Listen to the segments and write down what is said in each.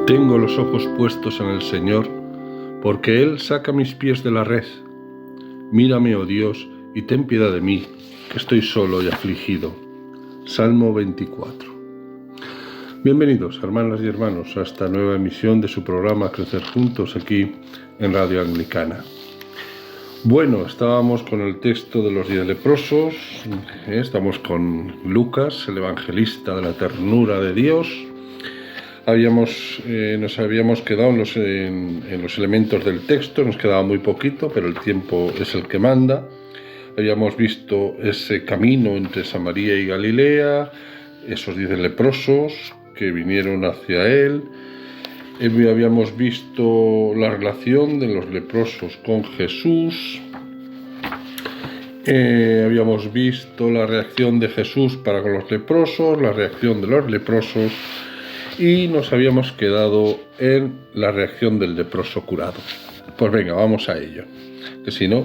Tengo los ojos puestos en el Señor, porque Él saca mis pies de la red. Mírame, oh Dios, y ten piedad de mí, que estoy solo y afligido. Salmo 24. Bienvenidos, hermanas y hermanos, a esta nueva emisión de su programa Crecer Juntos aquí en Radio Anglicana. Bueno, estábamos con el texto de los 10 leprosos, estamos con Lucas, el evangelista de la ternura de Dios. Nos habíamos quedado en los elementos del texto, nos quedaba muy poquito, pero el tiempo es el que manda. Habíamos visto ese camino entre Samaria y Galilea, esos 10 leprosos que vinieron hacia él. Habíamos visto la relación de los leprosos con Jesús. Habíamos visto la reacción de Jesús para con los leprosos, la reacción de los leprosos. Y nos habíamos quedado en la reacción del leproso curado. Pues venga, vamos a ello, que si no,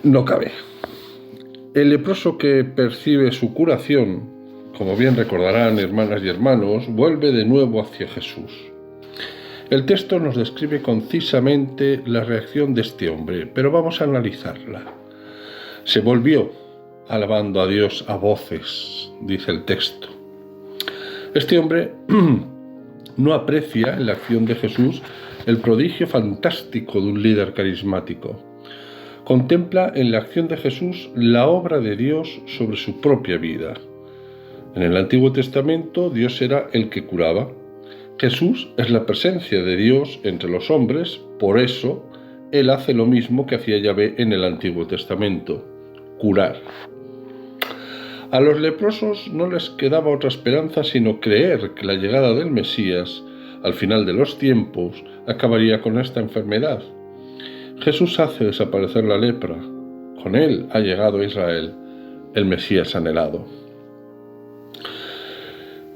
no cabe. El leproso que percibe su curación, como bien recordarán hermanas y hermanos, vuelve de nuevo hacia Jesús. El texto nos describe concisamente la reacción de este hombre, pero vamos a analizarla. Se volvió, alabando a Dios a voces, dice el texto. Este hombre no aprecia en la acción de Jesús el prodigio fantástico de un líder carismático. Contempla en la acción de Jesús la obra de Dios sobre su propia vida. En el Antiguo Testamento Dios era el que curaba. Jesús es la presencia de Dios entre los hombres, por eso Él hace lo mismo que hacía Yahvé en el Antiguo Testamento, curar. A los leprosos no les quedaba otra esperanza sino creer que la llegada del Mesías, al final de los tiempos, acabaría con esta enfermedad. Jesús hace desaparecer la lepra. Con él ha llegado a Israel el Mesías anhelado.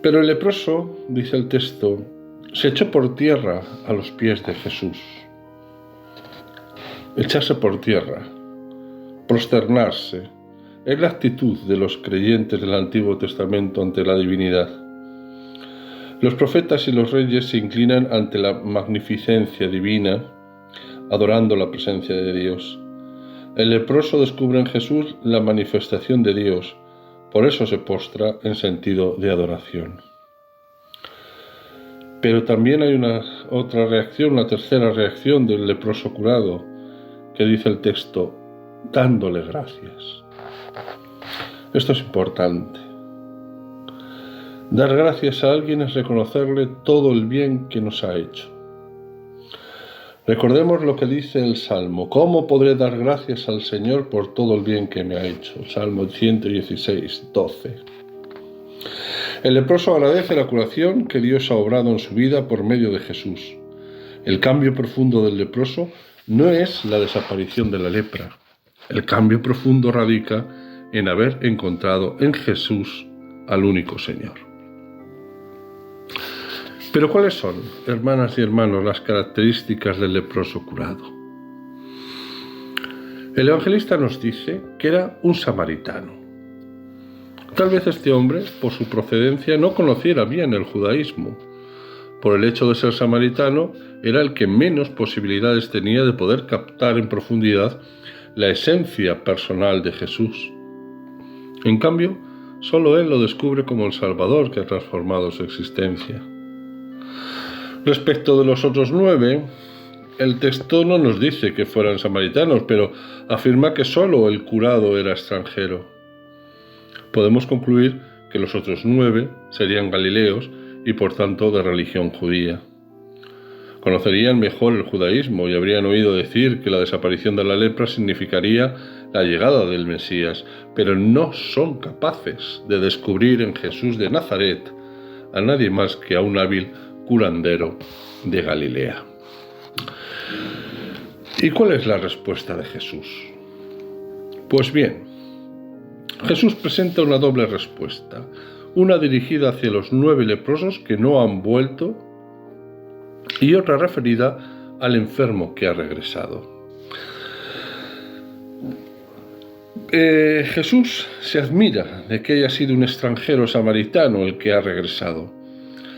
Pero el leproso, dice el texto, se echó por tierra a los pies de Jesús. Echarse por tierra, prosternarse, es la actitud de los creyentes del Antiguo Testamento ante la divinidad. Los profetas y los reyes se inclinan ante la magnificencia divina, adorando la presencia de Dios. El leproso descubre en Jesús la manifestación de Dios, por eso se postra en sentido de adoración. Pero también hay una tercera reacción del leproso curado, que dice el texto, dándole gracias. Esto es importante. Dar gracias a alguien es reconocerle todo el bien que nos ha hecho. Recordemos lo que dice el Salmo. ¿Cómo podré dar gracias al Señor por todo el bien que me ha hecho? Salmo 116, 12. El leproso agradece la curación que Dios ha obrado en su vida por medio de Jesús. El cambio profundo del leproso no es la desaparición de la lepra. El cambio profundo radica en haber encontrado en Jesús al único Señor. Pero ¿cuáles son, hermanas y hermanos, las características del leproso curado? El evangelista nos dice que era un samaritano. Tal vez este hombre, por su procedencia, no conociera bien el judaísmo. Por el hecho de ser samaritano, era el que menos posibilidades tenía de poder captar en profundidad la esencia personal de Jesús. En cambio, solo él lo descubre como el Salvador que ha transformado su existencia. Respecto de los otros 9, el texto no nos dice que fueran samaritanos, pero afirma que solo el curado era extranjero. Podemos concluir que los otros 9 serían galileos y por tanto de religión judía. Conocerían mejor el judaísmo y habrían oído decir que la desaparición de la lepra significaría la llegada del Mesías, pero no son capaces de descubrir en Jesús de Nazaret a nadie más que a un hábil curandero de Galilea. ¿Y cuál es la respuesta de Jesús? Pues bien, Jesús presenta una doble respuesta, una dirigida hacia los 9 leprosos que no han vuelto y otra referida al enfermo que ha regresado. Jesús se admira de que haya sido un extranjero samaritano el que ha regresado.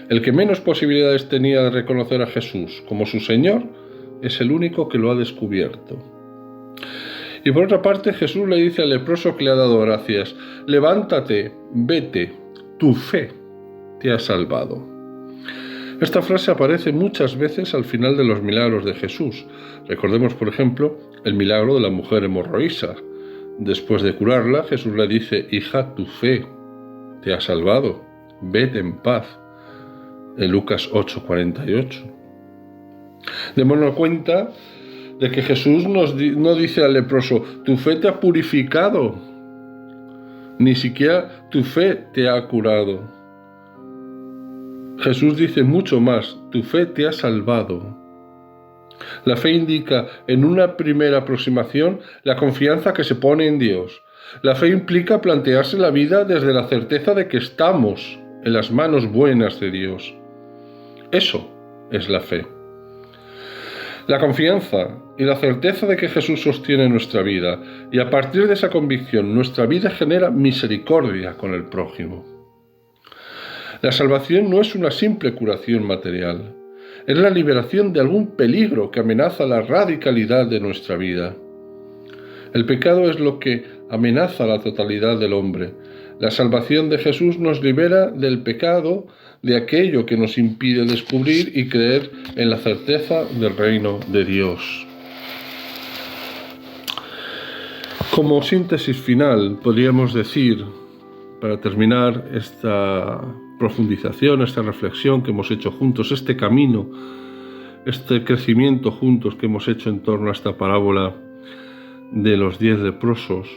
El que menos posibilidades tenía de reconocer a Jesús como su Señor es el único que lo ha descubierto. Y por otra parte, Jesús le dice al leproso que le ha dado gracias: levántate, vete, tu fe te ha salvado. Esta frase aparece muchas veces al final de los milagros de Jesús. Recordemos, por ejemplo, el milagro de la mujer hemorroísa. Después de curarla, Jesús le dice: hija, tu fe te ha salvado, vete en paz. En Lucas 8:48. Démonos cuenta de que Jesús no dice al leproso: tu fe te ha purificado, ni siquiera tu fe te ha curado. Jesús dice mucho más: tu fe te ha salvado. La fe indica, en una primera aproximación, la confianza que se pone en Dios. La fe implica plantearse la vida desde la certeza de que estamos en las manos buenas de Dios. Eso es la fe. La confianza y la certeza de que Jesús sostiene nuestra vida, y a partir de esa convicción nuestra vida genera misericordia con el prójimo. La salvación no es una simple curación material, es la liberación de algún peligro que amenaza la radicalidad de nuestra vida. El pecado es lo que amenaza la totalidad del hombre. La salvación de Jesús nos libera del pecado, de aquello que nos impide descubrir y creer en la certeza del reino de Dios. Como síntesis final, podríamos decir, para terminar esta profundización, esta reflexión que hemos hecho juntos, este camino, este crecimiento juntos que hemos hecho en torno a esta parábola de los 10 leprosos,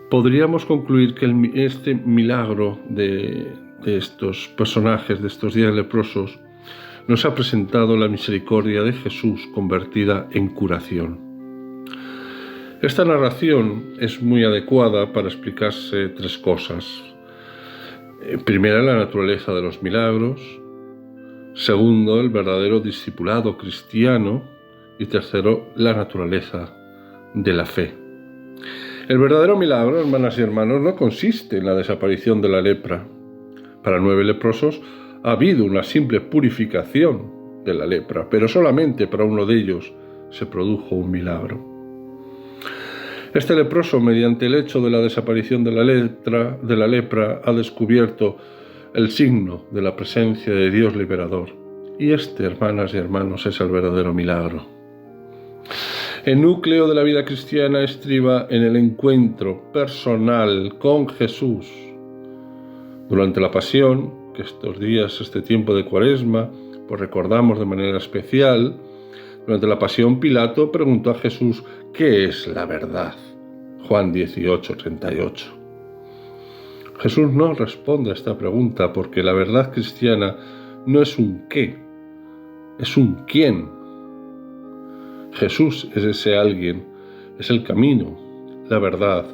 podríamos concluir que este milagro de estos personajes, de estos 10 leprosos, nos ha presentado la misericordia de Jesús convertida en curación. Esta narración es muy adecuada para explicarse 3 cosas. Primera, la naturaleza de los milagros. Segundo, el verdadero discipulado cristiano. Y tercero, la naturaleza de la fe. El verdadero milagro, hermanas y hermanos, no consiste en la desaparición de la lepra. Para 9 leprosos ha habido una simple purificación de la lepra, pero solamente para uno de ellos se produjo un milagro. Este leproso, mediante el hecho de la desaparición de la lepra, ha descubierto el signo de la presencia de Dios liberador. Y este, hermanas y hermanos, es el verdadero milagro. El núcleo de la vida cristiana estriba en el encuentro personal con Jesús. Durante la pasión, que estos días, este tiempo de Cuaresma, pues recordamos de manera especial, durante la pasión Pilato preguntó a Jesús: ¿qué es la verdad? Juan 18:38. Jesús no responde a esta pregunta porque la verdad cristiana no es un qué, es un quién. Jesús es ese alguien, es el camino, la verdad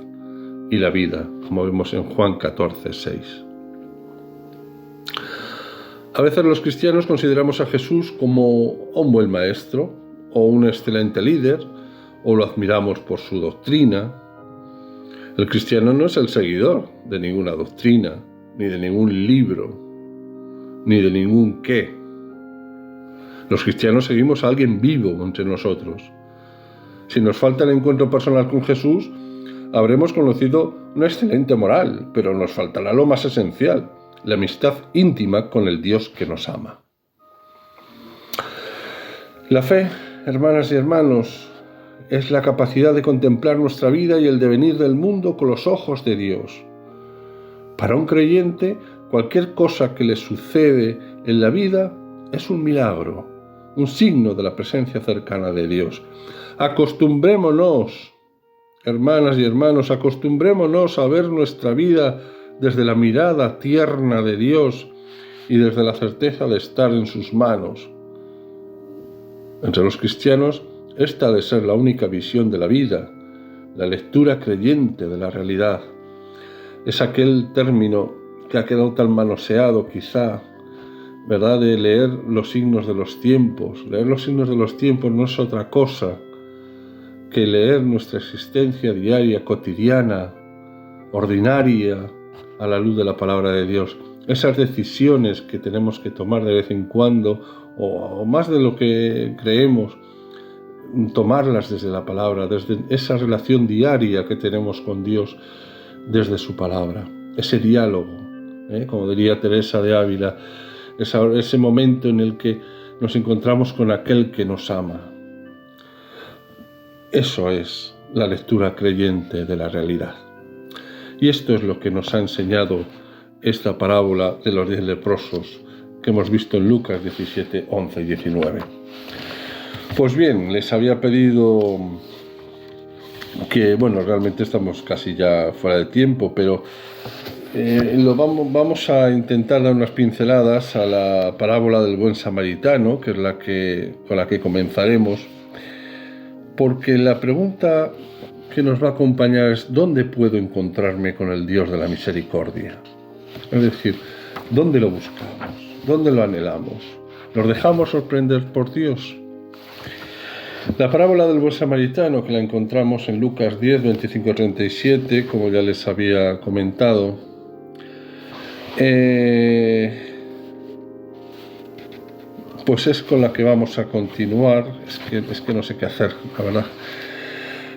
y la vida, como vemos en Juan 14:6. A veces los cristianos consideramos a Jesús como un buen maestro o un excelente líder, o lo admiramos por su doctrina. El cristiano no es el seguidor de ninguna doctrina, ni de ningún libro, ni de ningún qué. Los cristianos seguimos a alguien vivo entre nosotros. Si nos falta el encuentro personal con Jesús, habremos conocido una excelente moral, pero nos faltará lo más esencial: la amistad íntima con el Dios que nos ama. La fe, hermanas y hermanos, es la capacidad de contemplar nuestra vida y el devenir del mundo con los ojos de Dios. Para un creyente, cualquier cosa que le sucede en la vida es un milagro, un signo de la presencia cercana de Dios. Acostumbrémonos, hermanas y hermanos, acostumbrémonos a ver nuestra vida desde la mirada tierna de Dios y desde la certeza de estar en sus manos. Entre los cristianos, esta ha de ser la única visión de la vida, la lectura creyente de la realidad. Es aquel término que ha quedado tan manoseado quizá, ¿verdad?, de leer los signos de los tiempos. Leer los signos de los tiempos no es otra cosa que leer nuestra existencia diaria, cotidiana, ordinaria, a la luz de la palabra de Dios. Esas decisiones que tenemos que tomar de vez en cuando, o más de lo que creemos, tomarlas desde la palabra, desde esa relación diaria que tenemos con Dios desde su palabra. Ese diálogo, como diría Teresa de Ávila, ese momento en el que nos encontramos con aquel que nos ama. Eso es la lectura creyente de la realidad. Y esto es lo que nos ha enseñado esta parábola de los 10 leprosos que hemos visto en Lucas 17, 11 y 19. Pues bien, les había pedido que, realmente estamos casi ya fuera de tiempo, pero vamos a intentar dar unas pinceladas a la parábola del buen samaritano, que es con la que comenzaremos, porque la pregunta que nos va a acompañar es: ¿dónde puedo encontrarme con el Dios de la misericordia? Es decir, ¿dónde lo buscamos? ¿Dónde lo anhelamos? ¿Nos dejamos sorprender por Dios? La parábola del buen samaritano, que la encontramos en Lucas 10, 25, 37, como ya les había comentado, pues es con la que vamos a continuar. Es que no sé qué hacer, la verdad.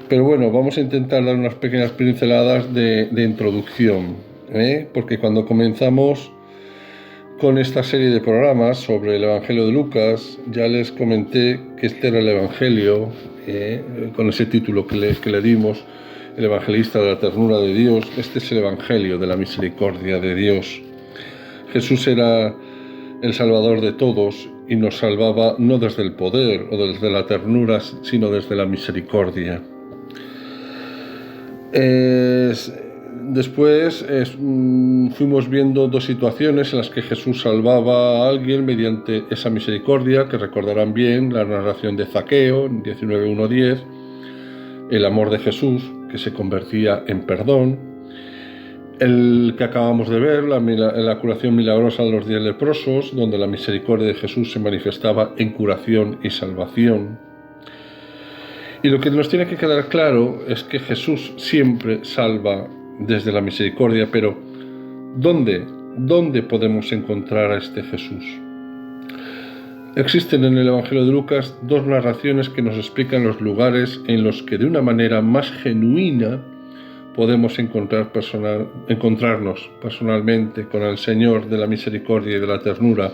Pero bueno, vamos a intentar dar unas pequeñas pinceladas de introducción, porque cuando comenzamos con esta serie de programas sobre el Evangelio de Lucas, ya les comenté que este era el Evangelio, con ese título que le dimos, el evangelista de la ternura de Dios. Este es el Evangelio de la misericordia de Dios. Jesús era el Salvador de todos y nos salvaba no desde el poder o desde la ternura, sino desde la misericordia. Después fuimos viendo dos situaciones en las que Jesús salvaba a alguien mediante esa misericordia, que recordarán bien la narración de Zaqueo, 19:1-10, el amor de Jesús, que se convertía en perdón, el que acabamos de ver, la curación milagrosa de los 10 leprosos, donde la misericordia de Jesús se manifestaba en curación y salvación. Y lo que nos tiene que quedar claro es que Jesús siempre salva desde la misericordia, pero ¿dónde podemos encontrar a este Jesús? Existen en el Evangelio de Lucas dos narraciones que nos explican los lugares en los que de una manera más genuina podemos encontrarnos personalmente con el Señor de la misericordia y de la ternura.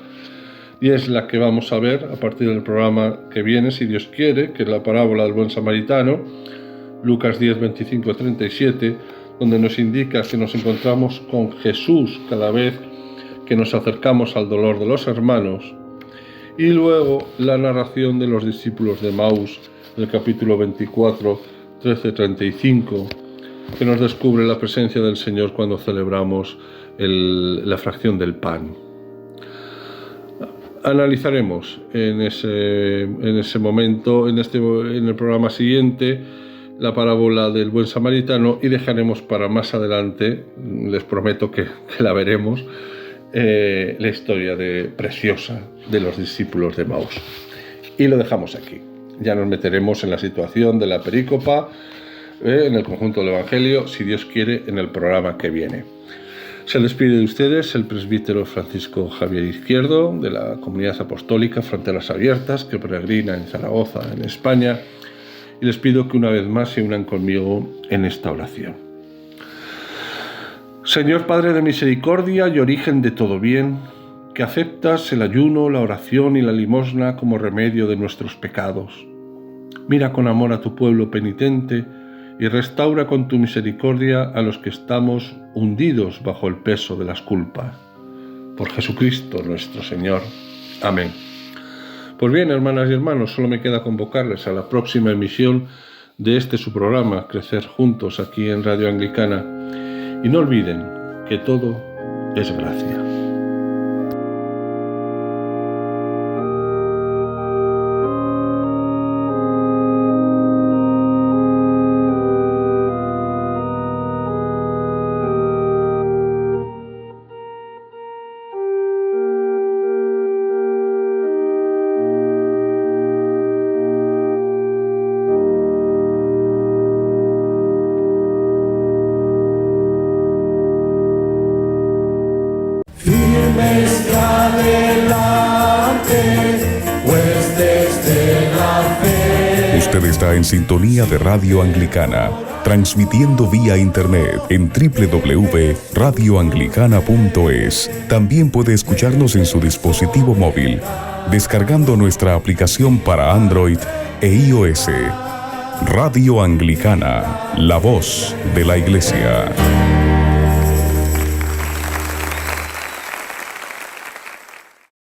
Y es la que vamos a ver a partir del programa que viene, si Dios quiere, que es la parábola del buen samaritano, Lucas 10, 25, 37, donde nos indica que nos encontramos con Jesús cada vez que nos acercamos al dolor de los hermanos. Y luego la narración de los discípulos de Emaús, en el capítulo 24, 13, 35, que nos descubre la presencia del Señor cuando celebramos la fracción del pan. Analizaremos en ese momento, en el programa siguiente, la parábola del buen samaritano, y dejaremos para más adelante, les prometo que la veremos, la historia preciosa de los discípulos de Emaús. Y lo dejamos aquí. Ya nos meteremos en la situación de la perícopa, en el conjunto del Evangelio, si Dios quiere, en el programa que viene. Se despide de ustedes el presbítero Francisco Javier Izquierdo, de la Comunidad Apostólica Fronteras Abiertas, que peregrina en Zaragoza, en España, y les pido que una vez más se unan conmigo en esta oración. Señor Padre de misericordia y origen de todo bien, que aceptas el ayuno, la oración y la limosna como remedio de nuestros pecados. Mira con amor a tu pueblo penitente y restaura con tu misericordia a los que estamos hundidos bajo el peso de las culpas. Por Jesucristo nuestro Señor. Amén. Pues bien, hermanas y hermanos, solo me queda convocarles a la próxima emisión de su programa, Crecer Juntos, aquí en Radio Anglicana. Y no olviden que todo es gracia. mes que adelante, pues desde la fe. Usted está en sintonía de Radio Anglicana, transmitiendo vía internet en www.radioanglicana.es. También puede escucharnos en su dispositivo móvil, descargando nuestra aplicación para Android e iOS. Radio Anglicana, la voz de la Iglesia.